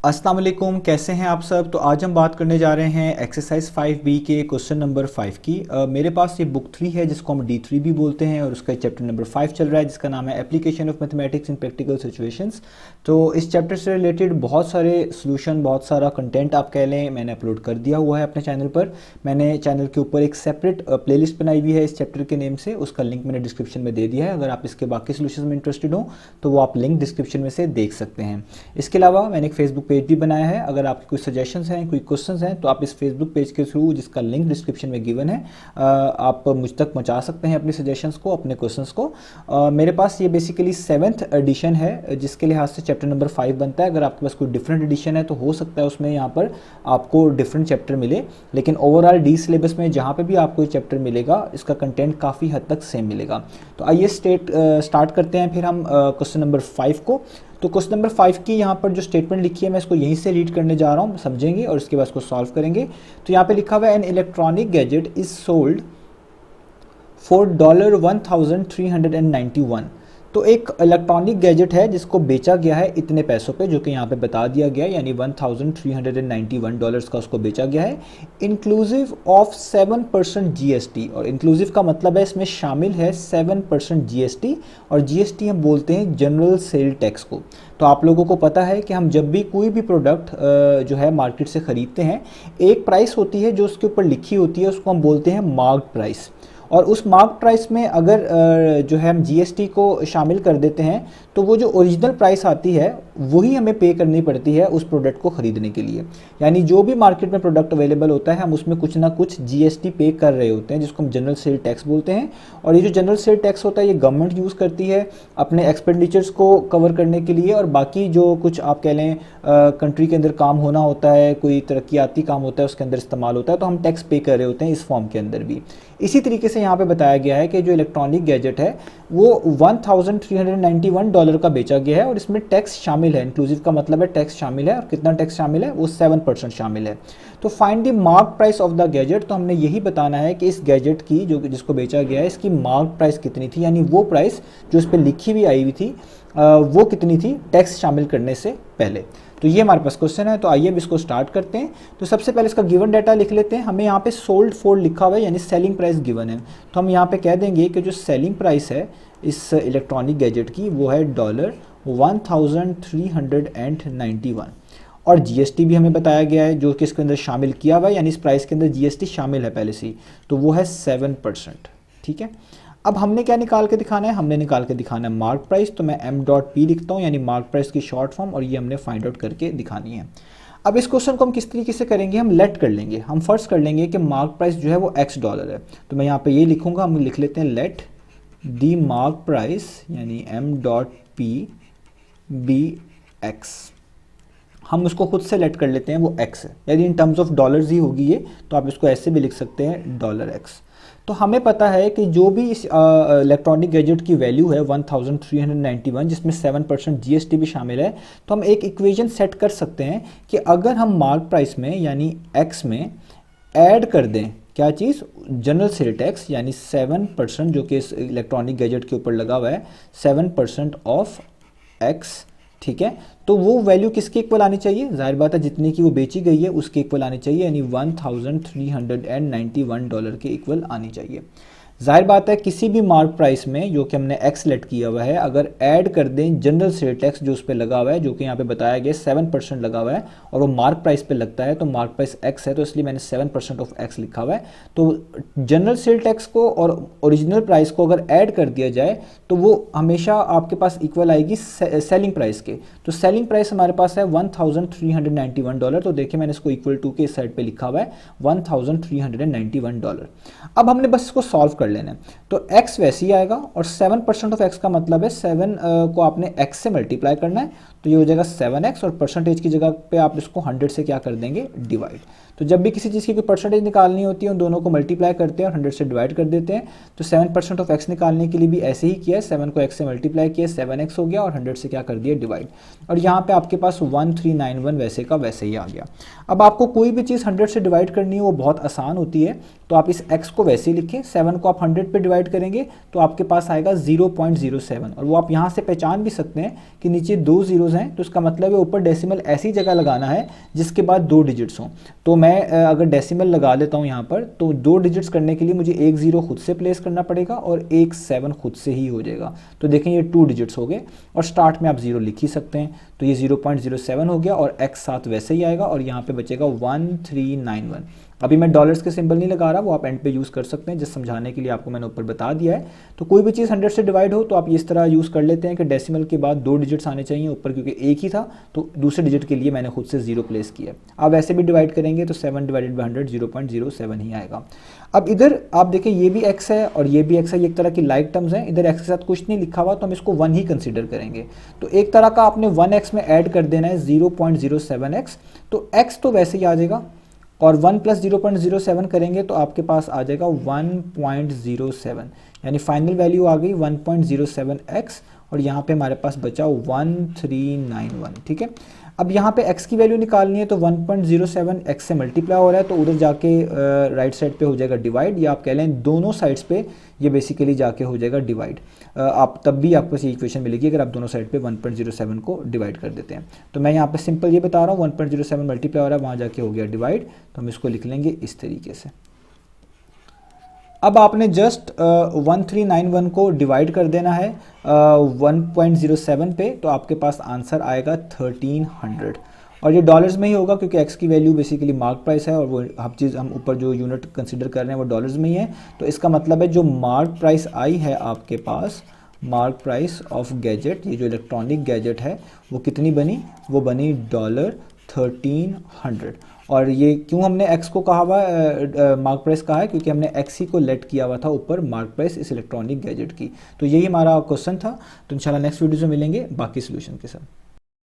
अस्सलाम वालेकुम, कैसे हैं आप सब। तो आज हम बात करने जा रहे हैं एक्सरसाइज 5B के क्वेश्चन नंबर 5 की। मेरे पास ये बुक 3 है जिसको हम D3 भी बोलते हैं और उसका चैप्टर नंबर 5 चल रहा है जिसका नाम है application of mathematics in practical situations. तो इस चैप्टर से रिलेटेड बहुत सारे सोल्यूशन, बहुत सारा कंटेंट आप कह लें, मैंने अपलोड कर दिया हुआ है अपने चैनल पर। मैंने चैनल के ऊपर एक सेपरेट प्लेलिस्ट बनाई हुई है इस चैप्टर के नेम से, उसका लिंक मैंने डिस्क्रिप्शन में दे दिया है। अगर आप इसके बाकी सोल्यूशन में इंटरेस्टेड हो तो वो आप लिंक डिस्क्रिप्शन में से देख सकते हैं। इसके अलावा मैंने एक फेसबुक पेज भी बनाया है। अगर आपके कोई सजेशंस हैं, कोई क्वेश्चंस हैं, तो आप इस फेसबुक पेज के थ्रू, जिसका लिंक डिस्क्रिप्शन में गिवन है, आप मुझ तक पहुंचा सकते हैं अपने सजेशंस को, अपने क्वेश्चंस को। मेरे पास ये बेसिकली 7th एडिशन है जिसके लिहाज से चैप्टर नंबर 5 बनता है। अगर आपके पास कोई डिफरेंट एडिशन है तो हो सकता है उसमें यहाँ पर आपको डिफरेंट चैप्टर मिले, लेकिन ओवरऑल डी सिलेबस में जहाँ पर भी आपको ये चैप्टर मिलेगा इसका कंटेंट काफ़ी हद तक सेम मिलेगा। तो आइए स्टार्ट करते हैं फिर हम क्वेश्चन नंबर 5 को। तो क्वेश्चन नंबर 5 की यहाँ पर जो स्टेटमेंट लिखी है मैं इसको यहीं से रीड करने जा रहा हूँ, समझेंगे और इसके बाद इसको सॉल्व करेंगे। तो यहाँ पे लिखा हुआ है an electronic gadget is sold for $1391। तो एक इलेक्ट्रॉनिक गैजेट है जिसको बेचा गया है इतने पैसों पे, जो कि यहाँ पे बता दिया गया है, यानी $1391 का उसको बेचा गया है, इंक्लूसिव ऑफ 7% GST। और इंक्लूसिव का मतलब है इसमें शामिल है 7% GST, और GST हम बोलते हैं जनरल सेल टैक्स को। तो आप लोगों को पता है कि हम जब भी कोई भी प्रोडक्ट जो है मार्केट से ख़रीदते हैं, एक प्राइस होती है जो उसके ऊपर लिखी होती है, उसको हम बोलते हैं मार्क्ड प्राइस। और उस मार्क प्राइस में अगर जो है हम GST को शामिल कर देते हैं तो वो जो ओरिजिनल प्राइस आती है वही हमें पे करनी पड़ती है उस प्रोडक्ट को ख़रीदने के लिए। यानी जो भी मार्केट में प्रोडक्ट अवेलेबल होता है हम उसमें कुछ ना कुछ GST पे कर रहे होते हैं, जिसको हम जनरल सेल टैक्स बोलते हैं। और ये जो जनरल सेल टैक्स होता है ये गवर्नमेंट यूज़ करती है अपने एक्सपेंडिचर्स को कवर करने के लिए, और बाकी जो कुछ आप कह लें कंट्री के अंदर काम होना होता है, कोई तरक्याती काम होता है उसके अंदर इस्तेमाल होता है, तो हम टैक्स पे कर रहे होते हैं इस फॉर्म के अंदर भी। इसी तरीके से यहाँ पे बताया गया है कि जो इलेक्ट्रॉनिक गैजेट है वो $1391 का बेचा गया है और इसमें टैक्स शामिल है। इंक्लूसिव का मतलब है टैक्स शामिल है, और कितना टैक्स शामिल है, वो 7% शामिल है। तो find the mark price of the gadget. तो हमने यही बताना है कि इस गैजेट की जो जिसको बेचा गया है इसकी मार्क प्राइस कितनी थी, यानी वो प्राइस जो इस पर लिखी हुई आई हुई थी वो कितनी थी टैक्स शामिल करने से पहले। तो ये हमारे पास क्वेश्चन है। तो आइए अब इसको स्टार्ट करते हैं। तो सबसे पहले इसका गिवन डाटा लिख लेते हैं। हमें यहाँ पे सोल्ड फॉर लिखा हुआ है, यानी सेलिंग प्राइस गिवन है। तो हम यहाँ पे कह देंगे कि जो सेलिंग प्राइस है इस इलेक्ट्रॉनिक गैजेट की वो है $1391, और GST भी हमें बताया गया है जो कि इसके अंदर शामिल किया हुआ है, यानी इस प्राइस के अंदर GST शामिल है पहले से ही, तो वो है 7%। ठीक है, अब हमने क्या निकाल के दिखाना है, हमने निकाल के दिखाना है मार्क प्राइस। तो मैं M.P लिखता हूँ, यानी मार्क प्राइस की शॉर्ट फॉर्म, और ये हमने फाइंड आउट करके दिखानी है। अब इस क्वेश्चन को हम किस तरीके से करेंगे, हम लेट कर लेंगे। हम फर्स्ट कर लेंगे कि मार्क प्राइस जो है वो $X है। तो मैं यहाँ पे ये लिखूंगा, हम लिख लेते हैं लेट दी मार्क प्राइस, यानी M.P बी X। हम उसको खुद से लेट कर लेते हैं, वो X है, यदि इन टर्म्स ऑफ डॉलर्स ही होगी ये, तो आप इसको ऐसे भी लिख सकते हैं $X। तो हमें पता है कि जो भी इस इलेक्ट्रॉनिक गैजेट की वैल्यू है 1391, जिसमें 7% GST भी शामिल है, तो हम एक इक्वेशन सेट कर सकते हैं कि अगर हम मार्क प्राइस में यानी X में ऐड कर दें क्या चीज़, जनरल सेल टैक्स, यानी 7% जो कि इस इलेक्ट्रॉनिक गैजेट के ऊपर लगा हुआ है, 7% ऑफ X। ठीक है, तो वो वैल्यू किसके इक्वल आनी चाहिए, जाहिर बात है जितनी की वो बेची गई है उसके इक्वल आनी चाहिए, यानी $1391 के इक्वल आनी चाहिए। जाहिर बात है किसी भी मार्क प्राइस में जो कि हमने X लेट किया हुआ है, अगर ऐड कर दें जनरल सेल टैक्स जो उस पर लगा हुआ है, जो कि यहाँ पे बताया गया 7% लगा हुआ है, और वो मार्क प्राइस पे लगता है, तो मार्क प्राइस X है, तो इसलिए मैंने 7% ऑफ X लिखा हुआ है। तो जनरल सेल टैक्स को और ओरिजिनल प्राइस को अगर ऐड कर दिया जाए तो वो हमेशा आपके पास इक्वल आएगी सेलिंग प्राइस के। तो सेलिंग प्राइस हमारे पास है $1391। तो देखिए मैंने इसको इक्वल टू के इस साइड पे लिखा हुआ है $1391। अब हमने बस इसको सॉल्व कर लेना है। तो x वैसे ही आएगा, और 7% ऑफ x का मतलब है 7 को आपने x से मल्टीप्लाई करना है, तो ये हो जाएगा 7x, और परसेंटेज की जगह पे आप इसको 100 से क्या कर देंगे, डिवाइड। तो जब भी किसी चीज़ की कोई परसेंटेज निकालनी होती है उन दोनों को मल्टीप्लाई करते हैं और 100 से डिवाइड कर देते हैं। तो 7% ऑफ x निकालने के लिए भी ऐसे ही किया है, 7 को x से मल्टीप्लाई किया, 7x हो गया और 100 से क्या कर दिया डिवाइड, और यहाँ पे आपके पास 1391 वैसे का वैसे ही आ गया। अब आपको कोई भी चीज़ 100 से डिवाइड करनी है वो बहुत आसान होती है, तो आप इस x को वैसे ही लिखें, 7 को आप 100 पे डिवाइड करेंगे तो आपके पास आएगा 0.07, और वो आप यहाँ से पहचान भी सकते हैं कि नीचे 2 जीरोज़ हैं, तो इसका मतलब है ऊपर डेसिमल ऐसी जगह लगाना है जिसके बाद 2 डिजिट्स हों। तो मैं अगर डेसिमल लगा लेता हूँ यहाँ पर, तो 2 डिजिट्स करने के लिए मुझे एक 0 खुद से प्लेस करना पड़ेगा और एक 7 खुद से ही हो जाएगा। तो देखें ये 2 डिजिट्स हो गए और स्टार्ट में आप 0 लिख ही सकते हैं, तो ये 0.07 हो गया और x साथ वैसे ही आएगा और यहाँ पे बचेगा 1391। अभी मैं डॉलर्स के सिंबल नहीं लगा रहा, वो आप एंड पे यूज़ कर सकते हैं, जिस समझाने के लिए आपको मैंने ऊपर बता दिया है। तो कोई भी चीज़ 100 से डिवाइड हो तो आप इस तरह यूज़ कर लेते हैं कि डेसिमल के बाद 2 डिजिट्स आने चाहिए ऊपर, क्योंकि एक ही था तो दूसरे डिजिट के लिए मैंने खुद से 0 प्लेस किया। आप ऐसे भी डिवाइड करेंगे तो 7 डिवाइडेड बाई 100 0.07 ही आएगा। अब इधर आप देखें ये भी x है और ये भी x है, ये एक तरह की लाइक टर्म्स हैं, इधर x के साथ कुछ नहीं लिखा हुआ तो हम इसको 1 ही कंसीडर करेंगे। तो एक तरह का आपने 1x में ऐड कर देना है 0.07x, तो x तो वैसे ही आ जाएगा और 1 प्लस 0.07 करेंगे तो आपके पास आ जाएगा 1.07, यानी फाइनल वैल्यू आ गई 1.07x और यहाँ पे हमारे पास बचा 1391। ठीक है, अब यहाँ पे x की वैल्यू निकालनी है तो 1.07 x से मल्टीप्लाई हो रहा है तो उधर जाके राइट साइड पे हो जाएगा डिवाइड, या आप कह लें दोनों साइड्स पे ये बेसिकली जाके हो जाएगा डिवाइड। आप तब भी आपको ये इक्वेशन मिलेगी अगर आप दोनों साइड पे 1.07 को डिवाइड कर देते हैं। तो मैं यहाँ पे सिंपल ये बता रहा हूँ 1.07 मल्टीप्लाई हो रहा है, वहाँ जाके हो गया डिवाइड, तो हम इसको लिख लेंगे इस तरीके से। अब आपने जस्ट 1391 को डिवाइड कर देना है 1.07 पे, तो आपके पास आंसर आएगा 1300, और ये डॉलर्स में ही होगा क्योंकि x की वैल्यू बेसिकली मार्क प्राइस है और वो हर चीज़ हम ऊपर जो यूनिट कंसिडर कर रहे हैं वो डॉलर्स में ही है। तो इसका मतलब है जो मार्क प्राइस आई है आपके पास, मार्क प्राइस ऑफ गैजेट, ये जो इलेक्ट्रॉनिक गैजेट है वो कितनी बनी, वो बनी $1300। और ये क्यों हमने x को कहा हुआ मार्क प्राइस कहा है, क्योंकि हमने x ही को लेट किया हुआ था ऊपर मार्क प्राइस इस इलेक्ट्रॉनिक गैजेट की। तो यही हमारा क्वेश्चन था। तो इंशाल्लाह नेक्स्ट वीडियो में मिलेंगे बाकी सोल्यूशन के साथ।